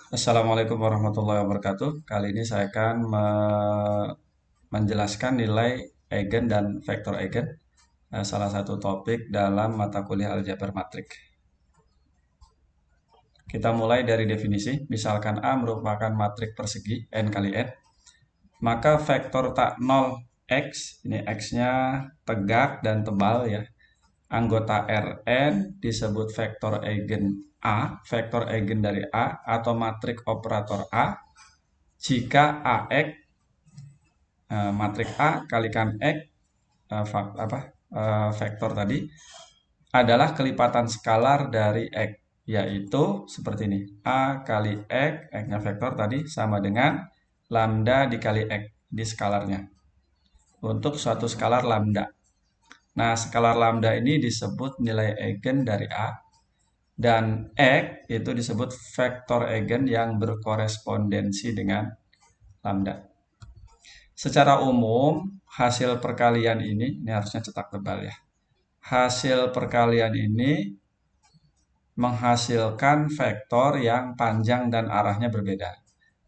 Assalamualaikum warahmatullahi wabarakatuh. Kali ini saya akan menjelaskan nilai eigen dan vektor eigen, salah satu topik dalam mata kuliah aljabar matrik. Kita mulai dari definisi. Misalkan A merupakan matrik persegi n kali n, maka vektor tak 0 x, ini x-nya tegak dan tebal ya. Anggota Rn disebut vektor eigen A, vektor eigen dari A atau matrik operator A jika AX, matrik A kalikan X, vektor tadi adalah kelipatan skalar dari X, yaitu seperti ini. A kali X, X-nya vektor tadi sama dengan lambda dikali X di skalarnya. Untuk suatu skalar lambda. Nah, skalar lambda ini disebut nilai eigen dari A. Dan X itu disebut vektor eigen yang berkorespondensi dengan lambda. Secara umum, hasil perkalian ini harusnya cetak tebal ya. Hasil perkalian ini menghasilkan vektor yang panjang dan arahnya berbeda.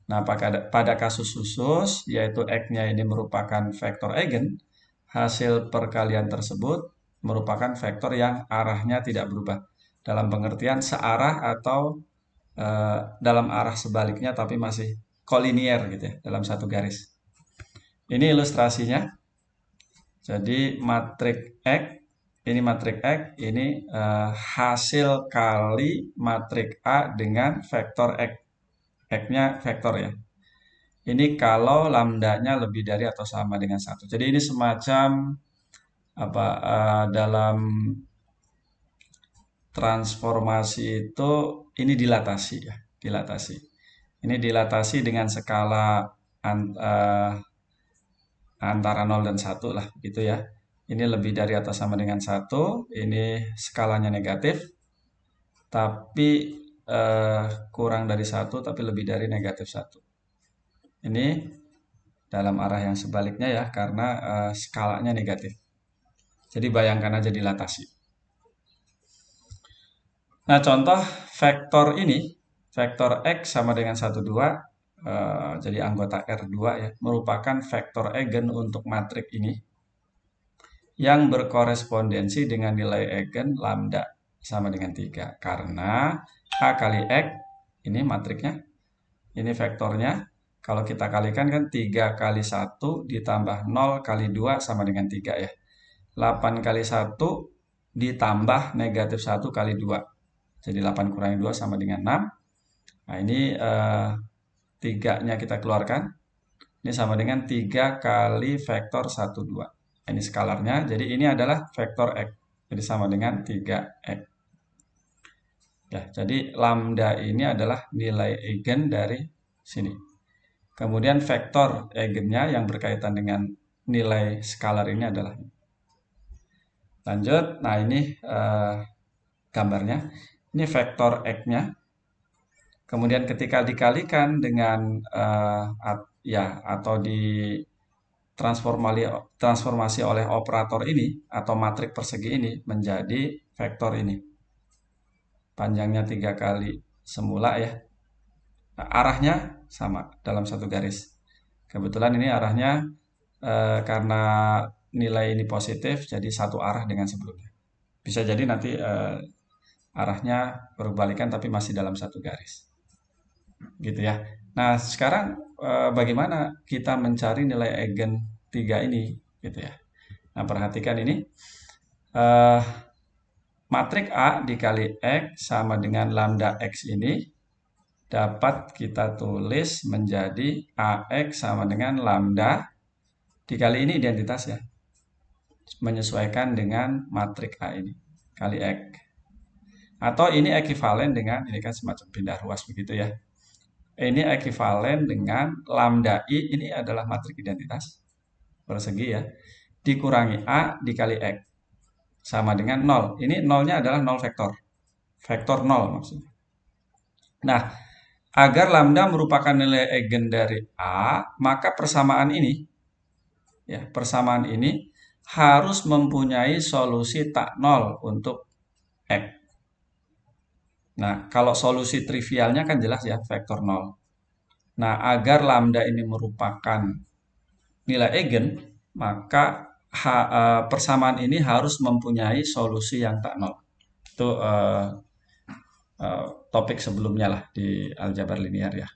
Nah, pada kasus khusus, yaitu X-nya ini merupakan vektor eigen, hasil perkalian tersebut merupakan vektor yang arahnya tidak berubah. Dalam pengertian searah atau dalam arah sebaliknya tapi masih kolinier gitu ya, dalam satu garis. Ini ilustrasinya. Jadi matrik X, ini matrik X, ini hasil kali matrik A dengan vektor X. X-nya vektor ya. Ini kalau lambdanya lebih dari atau sama dengan 1. Jadi ini semacam apa dalam transformasi itu ini dilatasi ya, dilatasi. Ini dilatasi dengan skala antara 0 dan 1 lah gitu ya. Ini lebih dari atau sama dengan 1, ini skalanya negatif, tapi kurang dari 1, tapi lebih dari negatif 1. Ini dalam arah yang sebaliknya ya, karena skalanya negatif. Jadi bayangkan aja dilatasi. Nah, contoh vektor ini, vektor X sama dengan 1, 2, jadi anggota R2 ya, merupakan vektor eigen untuk matrik ini yang berkorespondensi dengan nilai eigen lambda sama dengan 3. Karena A kali X, ini matriknya, ini vektornya, kalau kita kalikan kan 3 kali 1 ditambah 0 kali 2 sama dengan 3 ya. 8 kali 1 ditambah negatif 1 kali 2. Jadi 8 kurangi 2 sama dengan 6. Nah ini 3-nya kita keluarkan. Ini sama dengan 3 kali vektor 1, 2. Ini skalarnya, jadi ini adalah vektor X. Jadi sama dengan 3X. Ya, jadi lambda ini adalah nilai eigen dari sini. Kemudian vektor eigennya yang berkaitan dengan nilai skalar ini adalah ini. Lanjut, nah ini gambarnya. Ini vektor X-nya. Kemudian ketika dikalikan dengan ya atau transformasi oleh operator ini atau matrik persegi ini menjadi vektor ini. Panjangnya 3 kali semula ya. Nah, arahnya sama dalam satu garis. Kebetulan ini arahnya karena nilai ini positif jadi satu arah dengan sebelumnya. Bisa jadi nanti arahnya berbalikan tapi masih dalam satu garis. Gitu ya. Nah, sekarang bagaimana kita mencari nilai eigen 3 ini gitu ya. Nah, perhatikan ini matrik A dikali X sama dengan lambda X ini dapat kita tulis menjadi AX sama dengan lambda dikali ini identitas ya. Menyesuaikan dengan matrik A ini kali X. Atau ini ekuivalen dengan, ini kan semacam pindah ruas begitu ya. Ini ekuivalen dengan lambda I, ini adalah matrik identitas persegi ya. Dikurangi A dikali X. Sama dengan 0. Ini 0-nya adalah 0 vektor. Vektor 0 maksudnya. Nah, agar lambda merupakan nilai eigen dari A, maka persamaan ini ya, persamaan ini harus mempunyai solusi tak 0 untuk X. Nah, kalau solusi trivialnya kan jelas ya, vektor 0. Nah, agar lambda ini merupakan nilai eigen, maka persamaan ini harus mempunyai solusi yang tak nol. Itu topik sebelumnya lah di aljabar linear ya.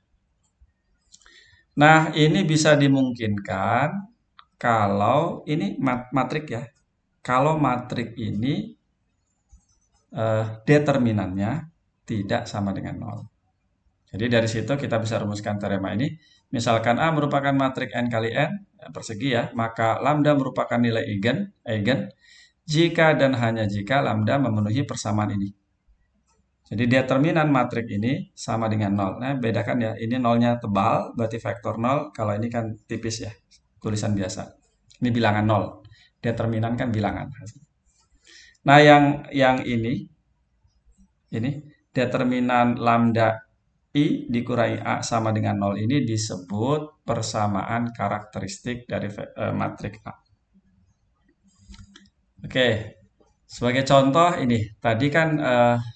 Nah, ini bisa dimungkinkan kalau ini matrik ya. Kalau matrik ini determinannya tidak sama dengan 0. Jadi dari situ kita bisa rumuskan teorema ini. Misalkan A merupakan matrik n kali n persegi ya, maka lambda merupakan nilai eigen jika dan hanya jika lambda memenuhi persamaan ini. Jadi determinan matrik ini sama dengan 0. Nah, bedakan ya, ini nolnya tebal, berarti vektor 0. Kalau ini kan tipis ya, tulisan biasa. Ini bilangan 0. Determinan kan bilangan. Nah, yang ini determinan lambda I dikurangi A sama dengan 0 ini disebut persamaan karakteristik dari matrik A. Oke, sebagai contoh ini, tadi kan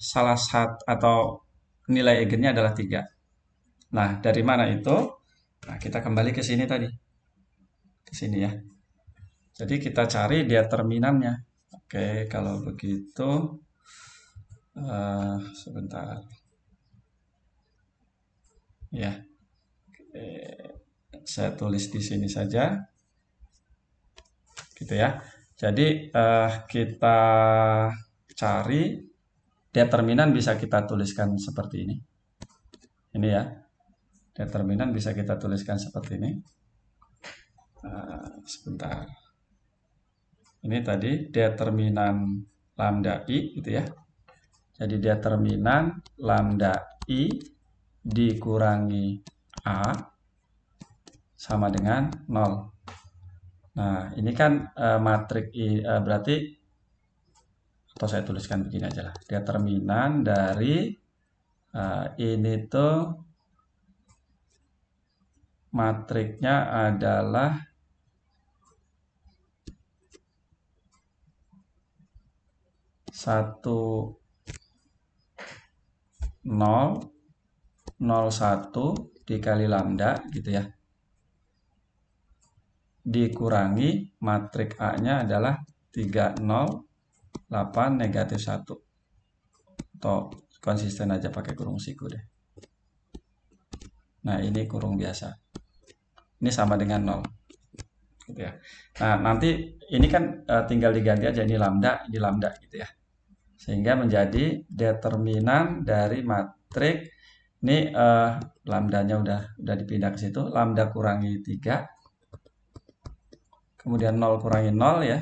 salah satu atau nilai eigennya adalah 3. Nah, dari mana itu? Nah, kita kembali ke sini tadi. Ke sini ya. Jadi kita cari determinannya. Oke, kalau begitu, sebentar. Ya, saya tulis di sini saja. Gitu ya. Jadi kita cari determinan bisa kita tuliskan seperti ini. Ini ya. Determinan bisa kita tuliskan seperti ini. Sebentar. Ini tadi determinan lambda I gitu ya. Jadi determinan lambda I dikurangi A sama dengan 0. Nah, ini kan matrik I berarti, atau saya tuliskan begini aja lah. Determinan dari ini tuh matriknya adalah 1, 0, 0, 1 dikali lambda gitu ya. Dikurangi matrik A-nya adalah 3, 0, 8, negatif 1. Atau konsisten aja pakai kurung siku deh. Nah, ini kurung biasa. Ini sama dengan 0. Gitu ya. Nah, nanti ini kan tinggal diganti aja ini lambda gitu ya. Sehingga menjadi determinan dari matrik ini lambdanya udah dipindah ke situ, lambda kurangi 3. Kemudian 0 kurangi 0 ya.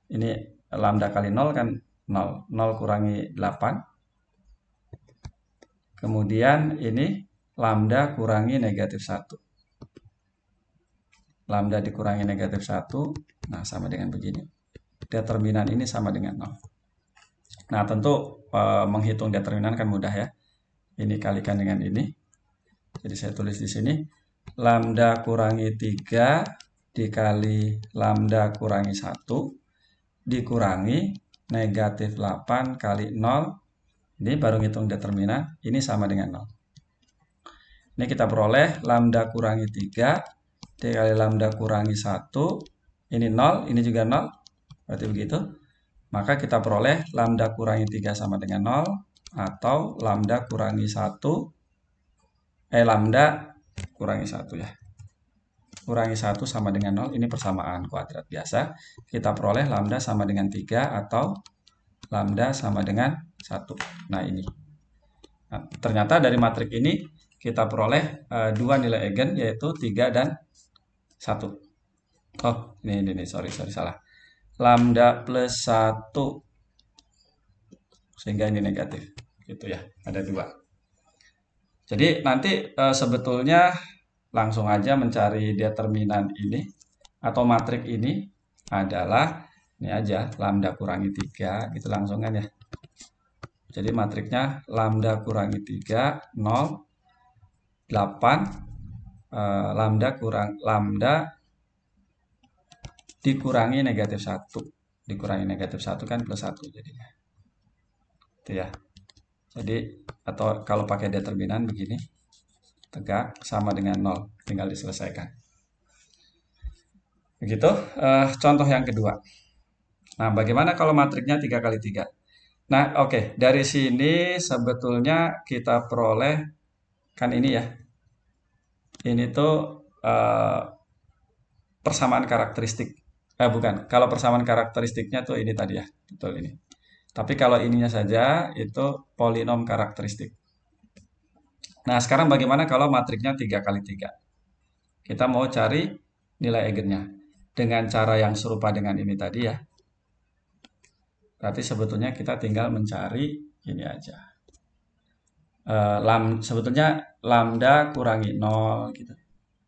Ini lambda kali 0 kan 0. 0 kurangi 8. Kemudian ini lambda kurangi negatif 1. Lambda dikurangi negatif 1. Nah, sama dengan begini. Determinan ini sama dengan 0. Nah, tentu menghitung determinan kan mudah ya. Ini kalikan dengan ini. Jadi saya tulis di sini. Lambda kurangi 3 dikali lambda kurangi 1 dikurangi negatif 8 kali 0. Ini baru ngitung determinan. Ini sama dengan 0. Ini kita peroleh lambda kurangi 3 dikali lambda kurangi 1. Ini 0, ini juga 0. Berarti begitu. Maka kita peroleh lambda kurangi 3 sama dengan 0. Atau lambda kurangi 1. Lambda kurangi 1 ya. Kurangi 1 sama dengan 0. Ini persamaan kuadrat biasa. Kita peroleh lambda sama dengan 3 atau lambda sama dengan 1. Nah, ini. Nah, ternyata dari matrik ini kita peroleh dua nilai eigen yaitu 3 dan 1. Oh, ini sorry salah. Lambda plus 1. Sehingga ini negatif. Gitu ya. Ada 2. Jadi nanti sebetulnya langsung aja mencari determinan ini atau matrik ini adalah ini aja lambda kurangi 3 gitu langsung kan ya. Jadi matriknya lambda kurangi 3 0 8 lambda dikurangi negatif 1. Dikurangi negatif 1 kan plus 1 jadinya. Itu ya. Jadi, atau kalau pakai determinan begini, tegak sama dengan 0, tinggal diselesaikan. Begitu. Contoh yang kedua. Nah, bagaimana kalau matriknya 3 kali 3? Nah, oke. Dari sini sebetulnya kita peroleh, kan ini ya. Ini tuh persamaan karakteristik. Bukan. Kalau persamaan karakteristiknya tuh ini tadi ya. Betul ini. Tapi kalau ininya saja itu polinom karakteristik. Nah, sekarang bagaimana kalau matriknya 3 kali 3? Kita mau cari nilai eigennya. Dengan cara yang serupa dengan ini tadi ya. Berarti sebetulnya kita tinggal mencari ini aja. Sebetulnya lambda kurangi 0 gitu.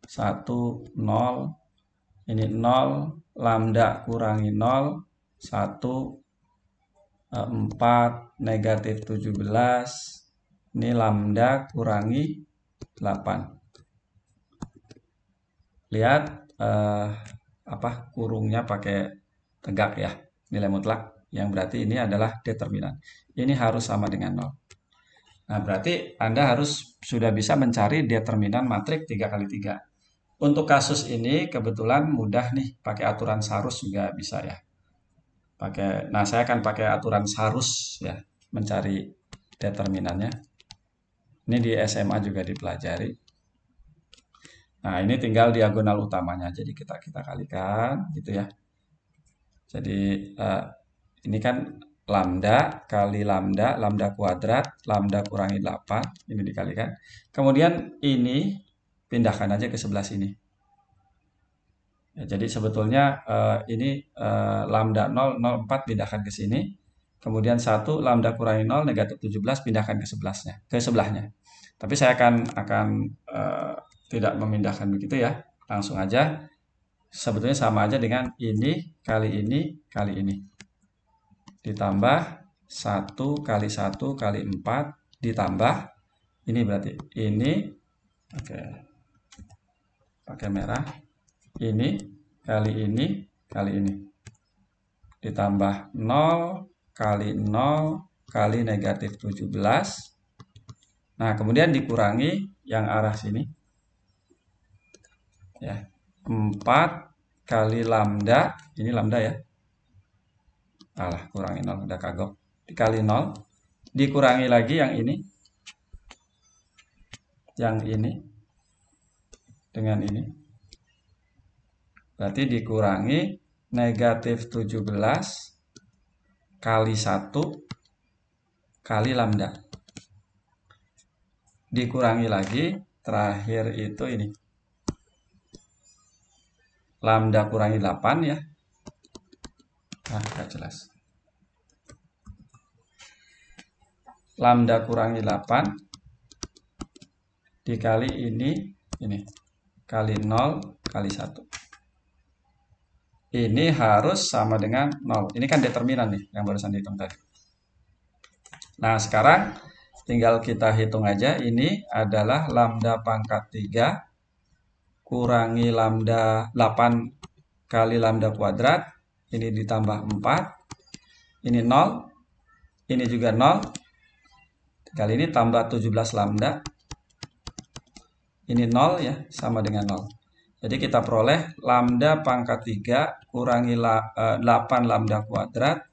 1, 0. Ini 0. Lambda kurangi 0. 1, 4, negatif 17. Ini lambda kurangi 8. Lihat kurungnya pakai tegak ya, nilai mutlak, yang berarti ini adalah determinan. Ini harus sama dengan 0. Nah, berarti Anda harus sudah bisa mencari determinan matrik 3 kali 3. Untuk kasus ini kebetulan mudah nih, pakai aturan Sarus juga bisa ya. Nah, saya akan pakai aturan Sarus ya, mencari determinannya. Ini di SMA juga dipelajari. Nah, ini tinggal diagonal utamanya. Jadi kita kalikan gitu ya. Jadi ini kan lambda kali lambda, lambda kuadrat, lambda kurangi 8, ini dikalikan. Kemudian ini pindahkan aja ke sebelah sini. Ya, jadi sebetulnya ini lambda 0, 0,4 pindahkan ke sini. Kemudian 1 lambda kurangi 0, negatif 17 pindahkan ke sebelahnya. Tapi saya akan tidak memindahkan begitu ya. Langsung aja. Sebetulnya sama aja dengan ini kali ini kali ini. Ditambah 1 kali 1 kali 4 ditambah ini berarti ini, oke, pakai merah, ini kali ini kali ini ditambah 0 kali 0 kali negatif 17. Nah, kemudian dikurangi yang arah sini ya, 4 kali lambda, ini lambda ya, kurangi 0, udah kagok, dikali 0, dikurangi lagi yang ini dengan ini, berarti dikurangi negatif 17 kali 1 kali lambda, dikurangi lagi, terakhir itu ini lambda kurangi 8 ya. Gak jelas. Lambda kurangi 8 dikali ini kali 0 kali 1. Ini harus sama dengan 0. Ini kan determinan nih yang barusan dihitung tadi. Nah, sekarang tinggal kita hitung aja. Ini adalah lambda pangkat 3 kurangi lambda 8 kali lambda kuadrat. Ini ditambah 4. Ini 0. Ini juga 0. Kali ini tambah 17 lambda. Ini 0 ya, sama dengan 0. Jadi kita peroleh lambda pangkat 3 kurangi 8 lambda kuadrat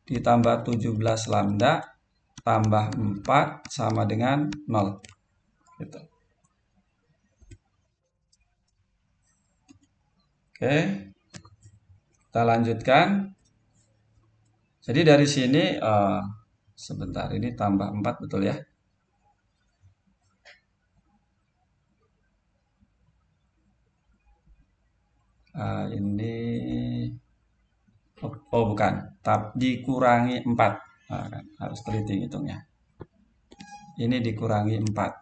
ditambah 17 lambda tambah 4 sama dengan 0. Gitu. Oke, kita lanjutkan. Jadi dari sini, sebentar, ini tambah 4 betul ya? Ini, bukan, dikurangi 4. Kan, harus teliti hitungnya. Ini dikurangi 4.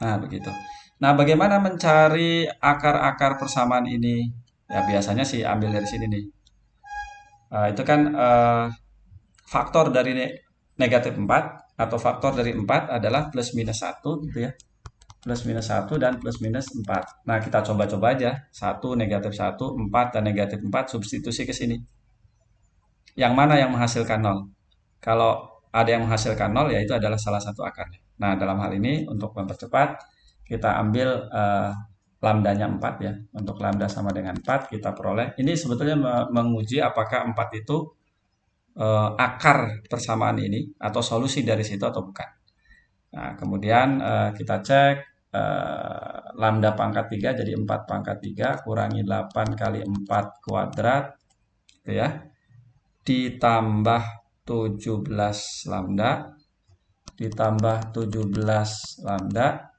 Nah, begitu. Nah, bagaimana mencari akar-akar persamaan ini? Ya, biasanya sih ambil dari sini nih. Itu kan faktor dari negatif 4 atau faktor dari 4 adalah plus minus 1 gitu ya. Plus minus 1 dan plus minus 4. Nah, kita coba-coba aja. 1, negatif 1, 4, dan negatif 4 substitusi ke sini. Yang mana yang menghasilkan 0? Kalau ada yang menghasilkan 0, ya itu adalah salah satu akarnya. Nah, dalam hal ini untuk mempercepat, kita ambil lambdanya 4 ya. Untuk lambda sama dengan 4, kita peroleh. Ini sebetulnya menguji apakah 4 itu akar persamaan ini atau solusi dari situ atau bukan. Nah, kemudian kita cek lambda pangkat 3 jadi 4 pangkat 3 kurangi 8 kali 4 kuadrat gitu ya. Ditambah 17 lambda ditambah 17 lambda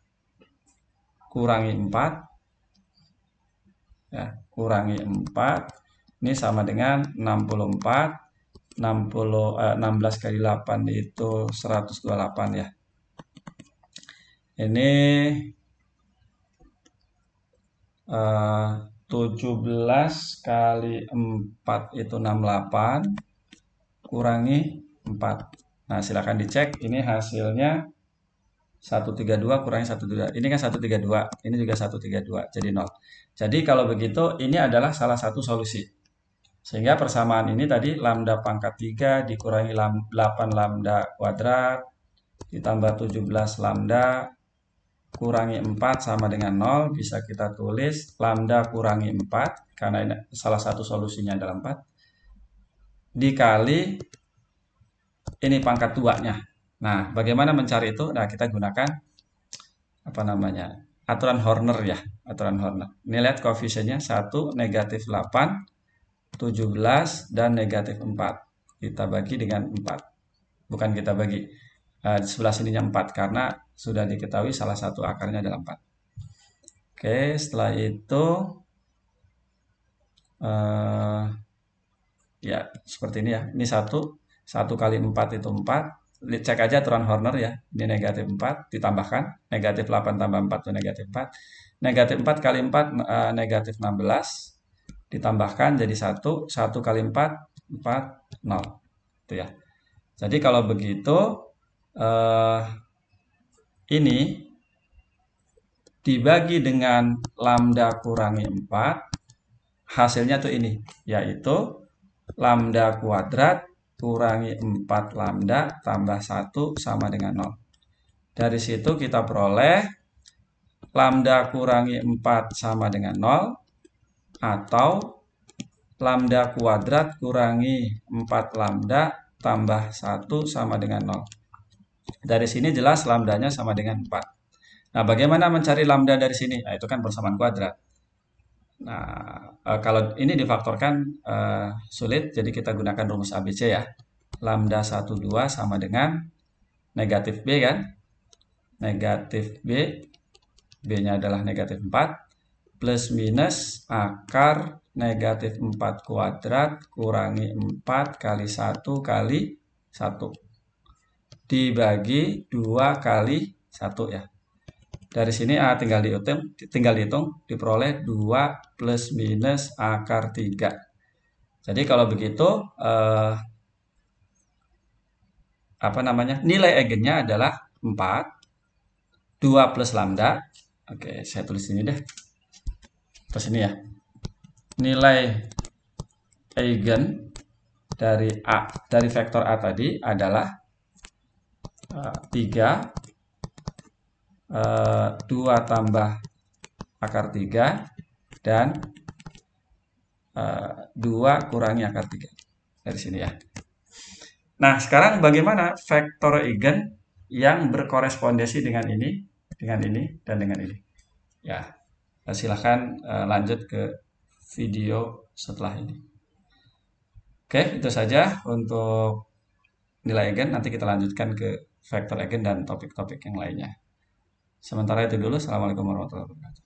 kurangi 4 ya, kurangi 4 ini sama dengan 64 16 kali 8 itu 128 ya. Ini 17 kali 4 itu 68 kurangi 4. Nah, silakan dicek. Ini hasilnya 132 kurangi 132. Ini kan 132. Ini juga 132. Jadi 0. Jadi kalau begitu, ini adalah salah satu solusi. Sehingga persamaan ini tadi lambda pangkat 3 dikurangi 8 lambda kuadrat ditambah 17 lambda kurangi 4 sama dengan 0. Bisa kita tulis lambda kurangi 4 karena ini salah satu solusinya adalah 4 dikali ini pangkat 2-nya. Nah, bagaimana mencari itu? Nah, kita gunakan apa namanya? Aturan Horner ya, aturan Horner. Ini lihat koefisiennya 1, negatif 8, 17, dan negatif 4. Kita bagi dengan 4. Bukan kita bagi. Di sebelah sininya 4 karena sudah diketahui salah satu akarnya adalah 4. Oke, setelah itu ya seperti ini ya. Ini 1 kali 4 itu 4. Cek aja aturan Horner ya. Ini negatif 4 ditambahkan. Negatif 8 tambah 4 itu negatif 4. Negatif 4 kali 4 negatif 16. Ditambahkan jadi 1. 1 kali 4, 4, 0. Itu ya. Jadi kalau begitu, ini dibagi dengan lambda kurangi 4. Hasilnya tuh ini. Yaitu lambda kuadrat kurangi 4 lambda tambah 1 sama dengan 0. Dari situ kita peroleh lambda kurangi 4 sama dengan 0 atau lambda kuadrat kurangi 4 lambda tambah 1 sama dengan 0. Dari sini jelas lambdanya sama dengan 4. Nah, bagaimana mencari lambda dari sini? Nah, itu kan persamaan kuadrat. Nah, kalau ini difaktorkan sulit, jadi kita gunakan rumus ABC ya. Lambda 12 sama dengan negatif B kan? Negatif B, B-nya adalah negatif 4, plus minus akar negatif 4 kuadrat kurangi 4 kali 1 kali 1. Dibagi 2 kali 1 ya. Dari sini tinggal dihitung, diperoleh 2 plus minus akar 3. Jadi kalau begitu, nilai eigennya adalah 4, 2 plus lambda. Oke, saya tulis ini deh. Terus ini ya. Nilai eigen dari vektor A tadi adalah 3, 2 tambah akar 3 dan 2 kurangi akar 3 dari sini ya. Nah, sekarang bagaimana vektor eigen yang berkorespondensi dengan ini, dan dengan ini. Ya, silahkan lanjut ke video setelah ini. Oke, itu saja untuk nilai eigen. Nanti kita lanjutkan ke vektor eigen dan topik-topik yang lainnya. Sementara itu dulu. Assalamualaikum warahmatullahi wabarakatuh.